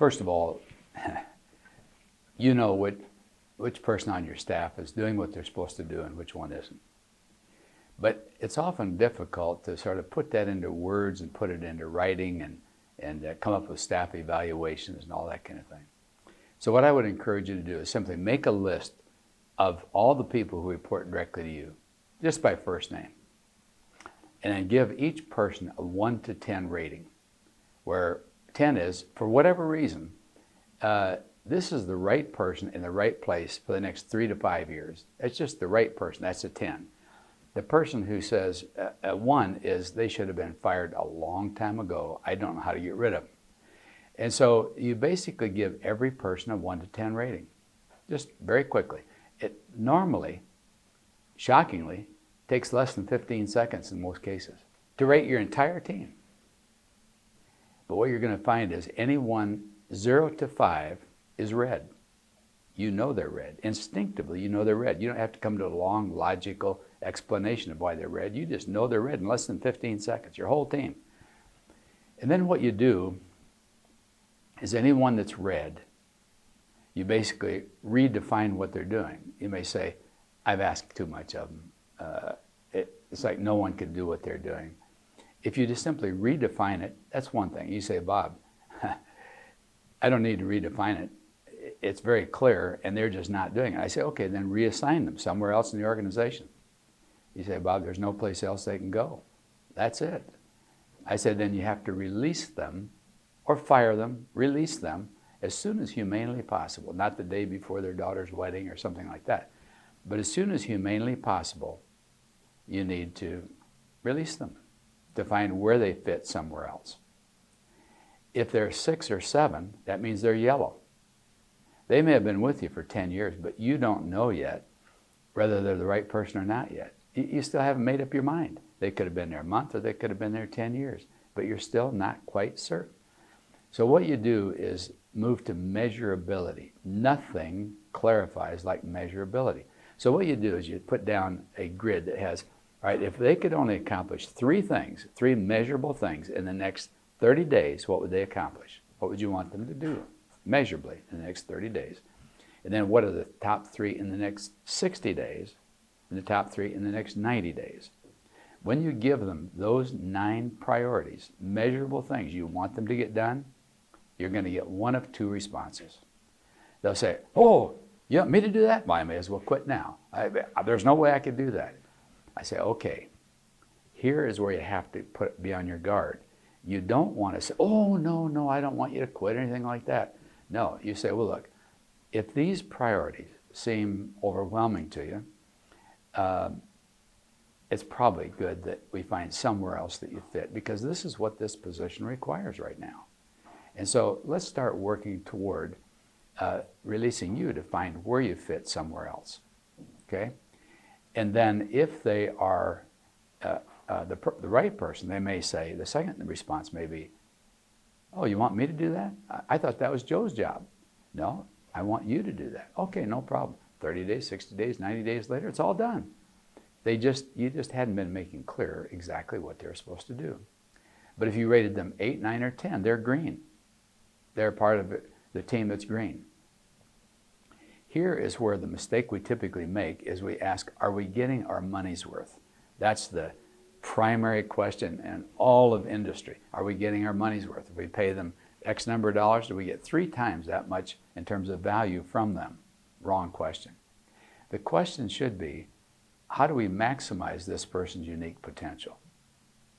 First of all, you know which person on your staff is doing what they're supposed to do and which one isn't. But it's often difficult to sort of put that into words and put it into writing and come up with staff evaluations and all that kind of thing. So what I would encourage you to do is simply make a list of all the people who report directly to you, just by first name. And then give each person a 1 to 10 rating, where 10 is, for whatever reason, this is the right person in the right place for the next 3 to 5 years. It's just the right person, that's a 10. The person who says 1 is they should have been fired a long time ago. I don't know how to get rid of them. And so you basically give every person a 1 to 10 rating, just very quickly. It normally, shockingly, takes less than 15 seconds in most cases to rate your entire team. But what you're going to find is anyone 0 to 5 is red. You know they're red. Instinctively, you know they're red. You don't have to come to a long, logical explanation of why they're red. You just know they're red in less than 15 seconds, your whole team. And then what you do is anyone that's red, you basically redefine what they're doing. You may say, I've asked too much of them. It's like no one can do what they're doing. If you just simply redefine it, that's one thing. You say, Bob, I don't need to redefine it. It's very clear, and they're just not doing it. I say, okay, then reassign them somewhere else in the organization. You say, Bob, there's no place else they can go. That's it. I said, then you have to release them or fire them, release them as soon as humanly possible, not the day before their daughter's wedding or something like that. But as soon as humanely possible, you need to release them to find where they fit somewhere else. If they're 6 or 7, that means they're yellow. They may have been with you for 10 years, but you don't know yet whether they're the right person or not yet. You still haven't made up your mind. They could have been there a month or they could have been there 10 years, but you're still not quite certain. So what you do is move to measurability. Nothing clarifies like measurability. So what you do is you put down a grid that has, all right, if they could only accomplish 3 things, 3 measurable things in the next 30 days, what would they accomplish? What would you want them to do measurably in the next 30 days? And then what are the top 3 in the next 60 days and the top 3 in the next 90 days? When you give them those 9 priorities, measurable things you want them to get done, you're going to get one of 2 responses. They'll say, oh, you want me to do that? Well, I may as well quit now. There's no way I could do that. I say, okay, here is where you have to be on your guard. You don't want to say, oh, no, I don't want you to quit or anything like that. No, you say, well, look, if these priorities seem overwhelming to you, it's probably good that we find somewhere else that you fit, because this is what this position requires right now. And so let's start working toward releasing you to find where you fit somewhere else, okay? And then if they are the right person, they may say, the second response may be, oh, you want me to do that? I thought that was Joe's job. No, I want you to do that. Okay, no problem. 30 days, 60 days, 90 days later, it's all done. You just hadn't been making clear exactly what they're supposed to do. But if you rated them 8, 9, or 10, they're green. They're part of the team that's green. Here is where the mistake we typically make is we ask, are we getting our money's worth? That's the primary question in all of industry. Are we getting our money's worth? If we pay them X number of dollars, do we get 3 times that much in terms of value from them? Wrong question. The question should be, how do we maximize this person's unique potential?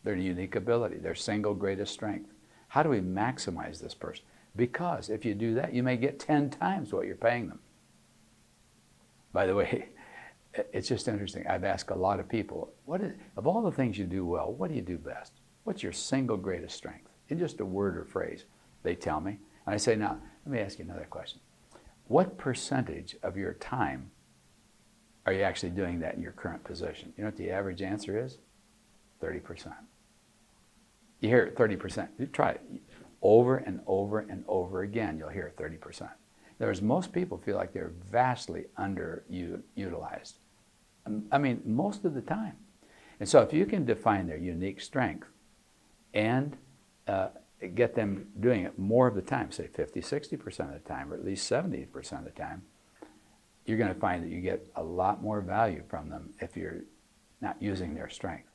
Their unique ability, their single greatest strength. How do we maximize this person? Because if you do that, you may get 10 times what you're paying them. By the way, it's just interesting. I've asked a lot of people, of all the things you do well, what do you do best? What's your single greatest strength? In just a word or phrase, they tell me. And I say, now, let me ask you another question. What percentage of your time are you actually doing that in your current position? You know what the average answer is? 30%. You hear it, 30%. You try it. Over and over and over again, you'll hear 30%. Whereas most people feel like they're vastly underutilized. I mean, most of the time. And so if you can define their unique strength and get them doing it more of the time, say 50, 60% of the time, or at least 70% of the time, you're going to find that you get a lot more value from them if you're not using their strength.